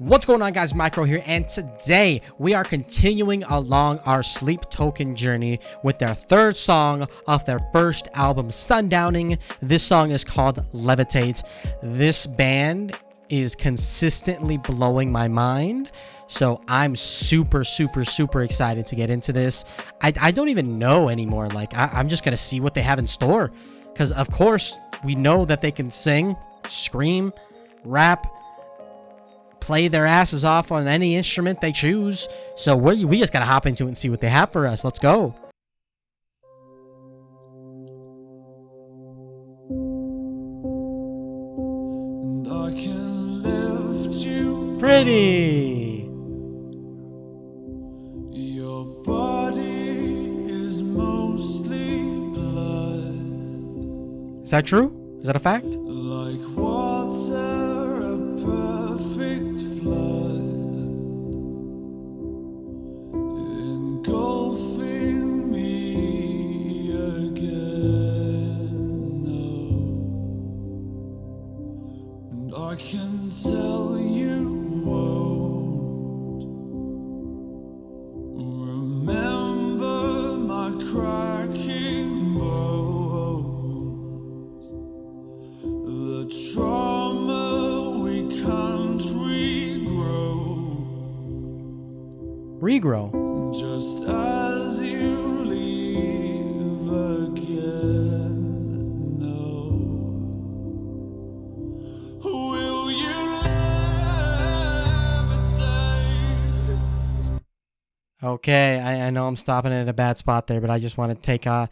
What's going on, guys? Micro here, and today we are continuing along our Sleep Token journey with their third song off their first album, Sundowning. This song is called Levitate. This band is consistently blowing my mind, so I'm super excited to get into this. I don't even know anymore. Like, I'm just gonna see what they have in store, because of course we know that they can sing, scream, rap, play their asses off on any instrument they choose. So we just gotta hop into it and see what they have for us. Let's go. And I can lift you. Pretty. Your body is mostly blood. Is that true? Is that a fact? Like water, a perfect flood, engulfing me again. Oh. And I can tell you won't remember my cracking bones, the trauma we can't Regrow. just as you leave again. No. Will you levitate? Okay, I know I'm stopping it at a bad spot there, but I just want to take I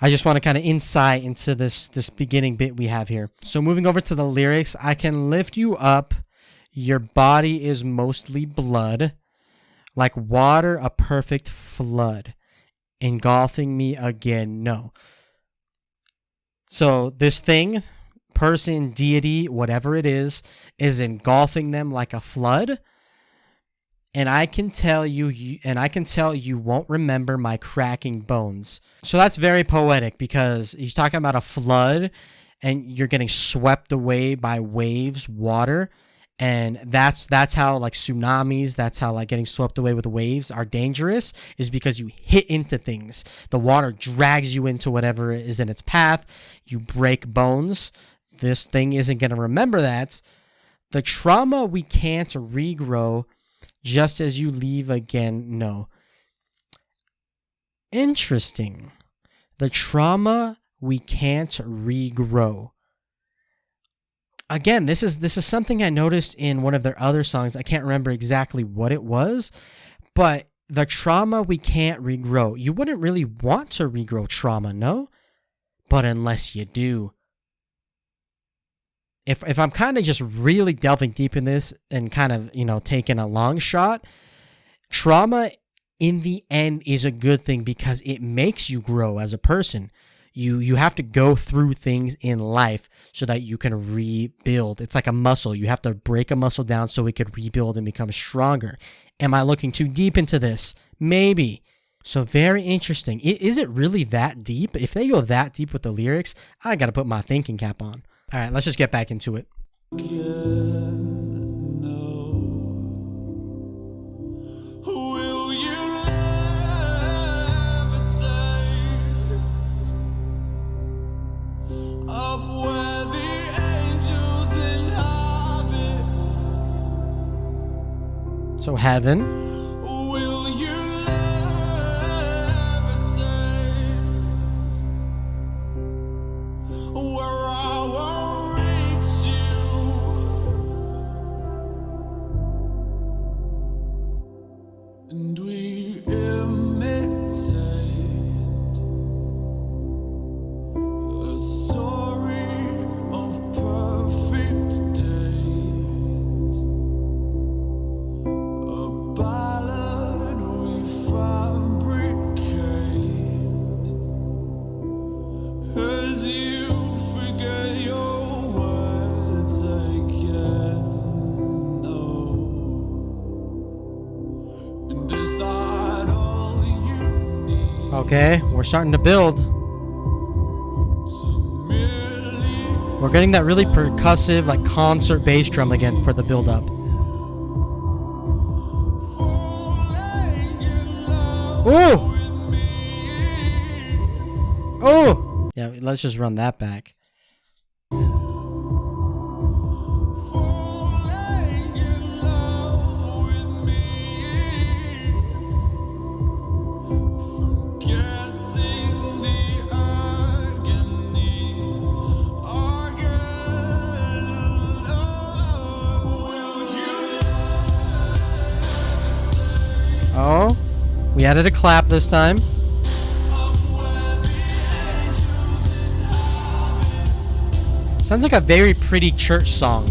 just want to kind of insight into this beginning bit we have here. So moving over to the lyrics, I can lift you up. Your body is mostly blood. Like water, a perfect flood, engulfing me again. No. So this thing, person, deity, whatever it is engulfing them like a flood. And I can tell you won't remember my cracking bones. So that's very poetic, because he's talking about a flood and you're getting swept away by waves, water. And that's how, like, tsunamis, that's how, like, getting swept away with waves are dangerous, is because you hit into things. The water drags you into whatever is in its path. You break bones. This thing isn't going to remember that. The trauma we can't regrow, just as you leave again. No. Interesting. The trauma we can't regrow. Again, this is something I noticed in one of their other songs. I can't remember exactly what it was, but the trauma we can't regrow. You wouldn't really want to regrow trauma, no? But unless you do. If I'm kind of just really delving deep in this and kind of, taking a long shot, trauma in the end is a good thing, because it makes you grow as a person. You have to go through things in life so that you can rebuild. It's like a muscle. You have to break a muscle down so it could rebuild and become stronger. Am I looking too deep into this? Maybe. So very interesting. Is it really that deep? If they go that deep with the lyrics, I got to put my thinking cap on. All right, let's just get back into it. So heaven. Will you levitate where I won't reach you? And we imitate a story of perfect days. Ballad we fabricate as you forget your words again. No. And is that all you need? Okay, we're starting to build. We're getting that really percussive, like, concert bass drum again for the build-up. Oh! Oh! Yeah, let's just run that back. Oh, we added a clap this time. Sounds like a very pretty church song.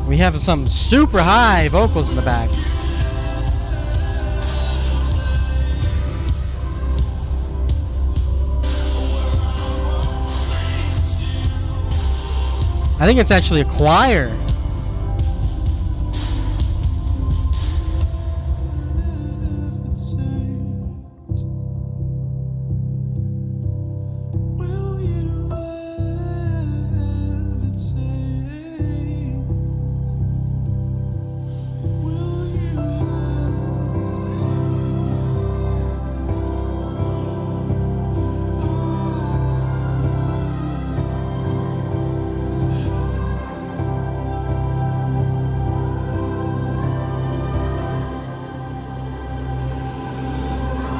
We have some super high vocals in the back. I think it's actually a choir.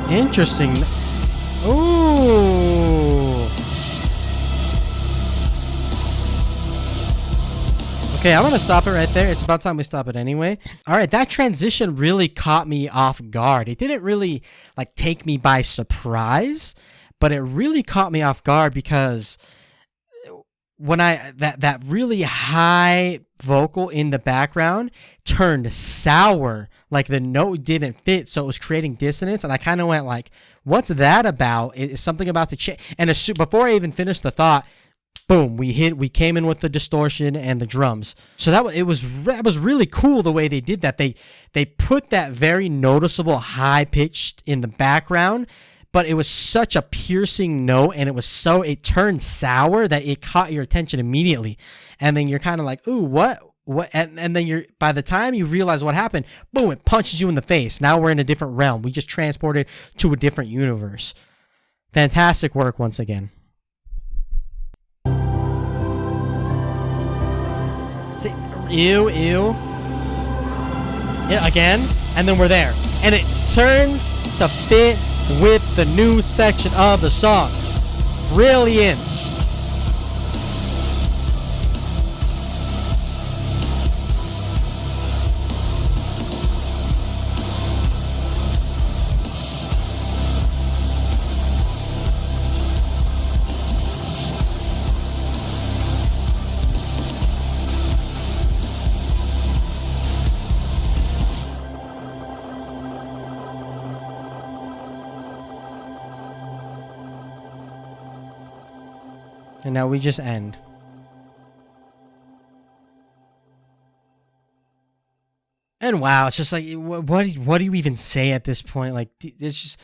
Interesting. Ooh. Okay, I'm gonna stop it right there. It's about time we stop it anyway. All right, that transition really caught me off guard. It didn't really like take me by surprise, but it really caught me off guard because when that really high vocal in the background turned sour, like the note didn't fit, so it was creating dissonance, and I kind of went like, what's that about? It's something about the change. And before I even finished the thought, boom, we came in with the distortion and the drums. So that was really cool the way they did that. They put that very noticeable high pitched in the background, but it was such a piercing note, and it turned sour that it caught your attention immediately. And then you're kind of like, ooh, what? And then by the time you realize what happened, boom, it punches you in the face. Now we're in a different realm. We just transported to a different universe. Fantastic work once again. See, ew. Yeah, again, and then we're there. And it turns to fit with the new section of the song. Brilliant. And now we just end. And wow, it's just like, what do you even say at this point? Like, it's just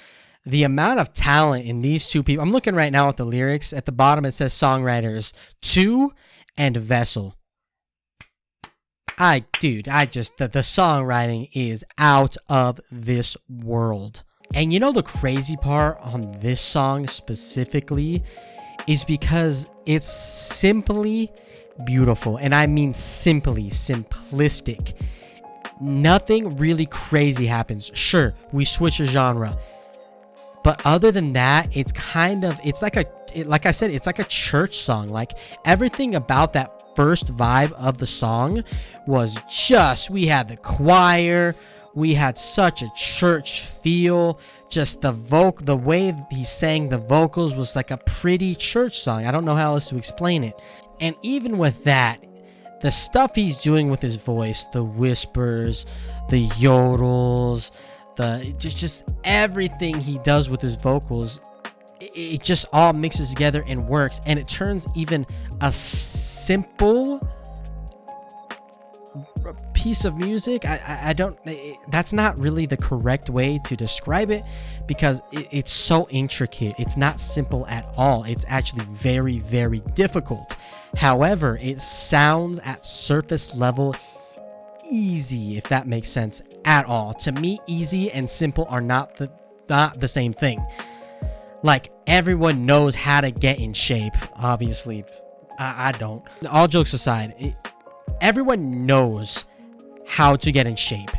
the amount of talent in these two people. I'm looking right now at the lyrics. At the bottom, it says songwriters 2 and Vessel. The songwriting is out of this world. And you know the crazy part on this song specifically is because it's simply beautiful. And I mean simply, simplistic. Nothing really crazy happens. Sure, we switch a genre. But other than that, it's like I said, it's like a church song. Like everything about that first vibe of the song was just, we had the choir, we had such a church feel. Just the way he sang the vocals was like a pretty church song. I don't know how else to explain it. And even with that, the stuff he's doing with his voice, the whispers, the yodels, just everything he does with his vocals, it just all mixes together and works, and it turns even a simple piece of music, I don't, that's not really the correct way to describe it, because it's so intricate. It's not simple at all. It's actually very, very difficult. However, it sounds at surface level easy, if that makes sense at all. To me, easy and simple are not the same thing. Like, everyone knows how to get in shape. Obviously, I don't. All jokes aside, everyone knows how to get in shape.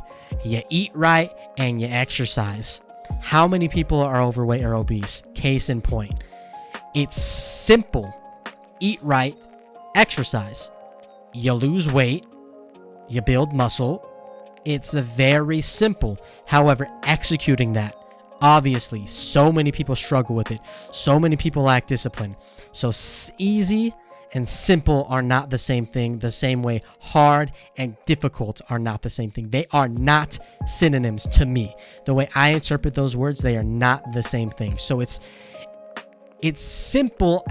You eat right and you exercise. How many people are overweight or obese? Case in point. It's simple. Eat right, exercise. You lose weight, you build muscle. It's very simple. However, executing that, obviously, so many people struggle with it. So many people lack discipline. So easy and simple are not the same thing. The same way hard and difficult are not the same thing. They are not synonyms to me. The way I interpret those words, they are not the same thing. So it's simple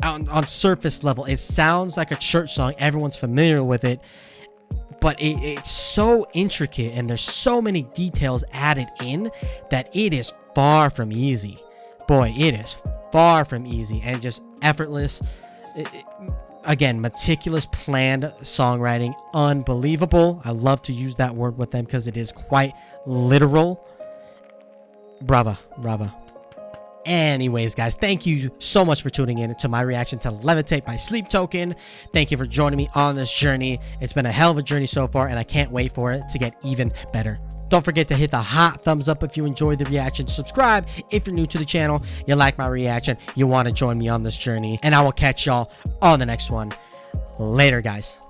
on surface level. It sounds like a church song. Everyone's familiar with it. But it's so intricate, and there's so many details added in that it is far from easy. Boy, it is far from easy and just effortless. Again, meticulous, planned songwriting. Unbelievable. I love to use that word with them because it is quite literal. Brava. Anyways, guys, thank you so much for tuning in to my reaction to Levitate by Sleep Token. Thank you for joining me on this journey. It's been a hell of a journey so far, and I can't wait for it to get even better. Don't forget to hit the hot thumbs up if you enjoyed the reaction. Subscribe if you're new to the channel, you like my reaction, you want to join me on this journey, and I will catch y'all on the next one. Later, guys.